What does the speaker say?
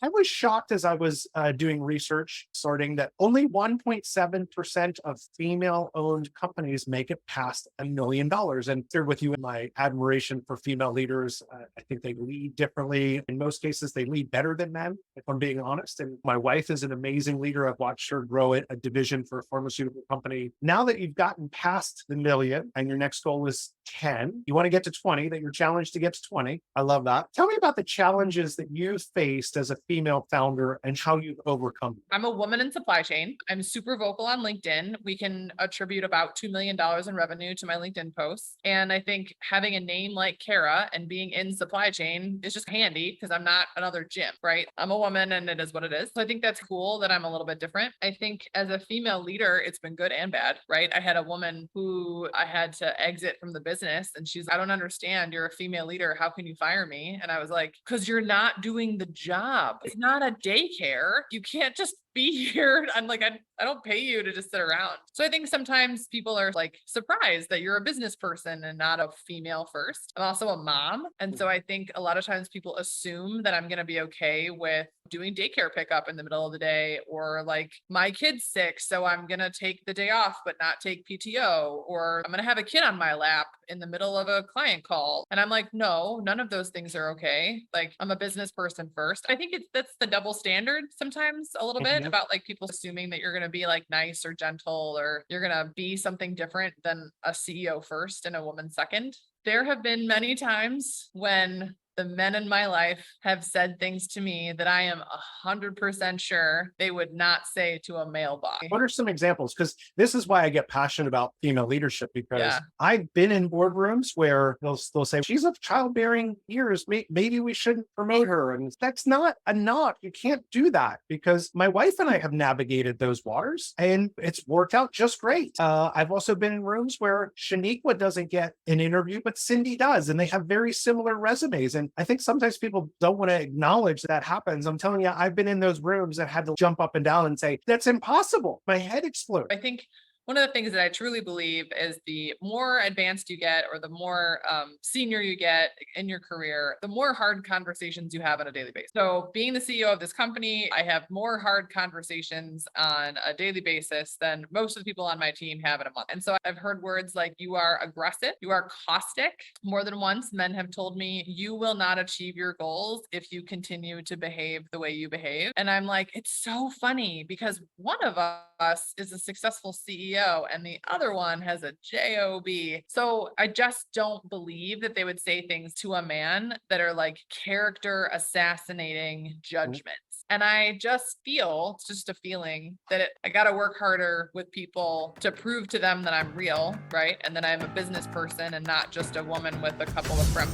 I was shocked as I was doing research, sorting that only 1.7% of female owned companies make it past $1 million. And they're with you in my admiration for female leaders. I think they lead differently. In most cases, they lead better than men, if I'm being honest. And my wife is an amazing leader. I've watched her grow it, a division for a pharmaceutical company. Now that you've gotten past the million and your next goal is 10, you want to get to 20, that you're challenged to get to 20. I love that. Tell me about the challenges that you faced as a female founder and how you've overcome them. I'm a woman in supply chain. I'm super vocal on LinkedIn. We can attribute about $2 million in revenue to my LinkedIn posts. And I think having a name like Kara and being in supply chain is just handy because I'm not another Jim, right? I'm a woman and it is what it is. So I think that's cool that I'm a little bit different. I think as a female leader, it's been good and bad, right? I had a woman who I had to exit from the business and she's, I don't understand. You're a female leader. How can you fire me? And I was like, because you're not doing the job. It's not a daycare. You can't just be here. I'm like, I don't pay you to just sit around. So I think sometimes people are like surprised that you're a business person and not a female first. I'm also a mom. And so I think a lot of times people assume that I'm going to be okay with doing daycare pickup in the middle of the day, or like my kid's sick, so I'm going to take the day off, but not take PTO, or I'm going to have a kid on my lap in the middle of a client call. And I'm like, no, none of those things are okay. Like I'm a business person first. I think that's the double standard sometimes a little bit about like people assuming that you're going to be like nice or gentle, or you're going to be something different than a CEO first and a woman second. There have been many times when the men in my life have said things to me that I am 100% sure they would not say to a male boss. What are some examples? Because this is why I get passionate about female leadership, because Yeah. I've been in boardrooms where they'll say, she's of childbearing years. Maybe we shouldn't promote her. And that's not a knock. You can't do that, because my wife and I have navigated those waters and it's worked out just great. I've also been in rooms where Shaniqua doesn't get an interview, but Cindy does. And they have very similar resumes. And I think sometimes people don't want to acknowledge that happens. I'm telling you, I've been in those rooms and had to jump up and down and say, that's impossible. My head exploded. I think one of the things that I truly believe is the more advanced you get, or the more senior you get in your career, the more hard conversations you have on a daily basis. So being the CEO of this company, I have more hard conversations on a daily basis than most of the people on my team have in a month. And so I've heard words like, you are aggressive, you are caustic. More than once, men have told me, you will not achieve your goals if you continue to behave the way you behave. And I'm like, it's so funny because one of us is a successful CEO and the other one has a job. So I just don't believe that they would say things to a man that are like character assassinating judgments. And I just feel, it's just a feeling that I got to work harder with people to prove to them that I'm real, right? And that I'm a business person and not just a woman with a couple of friends.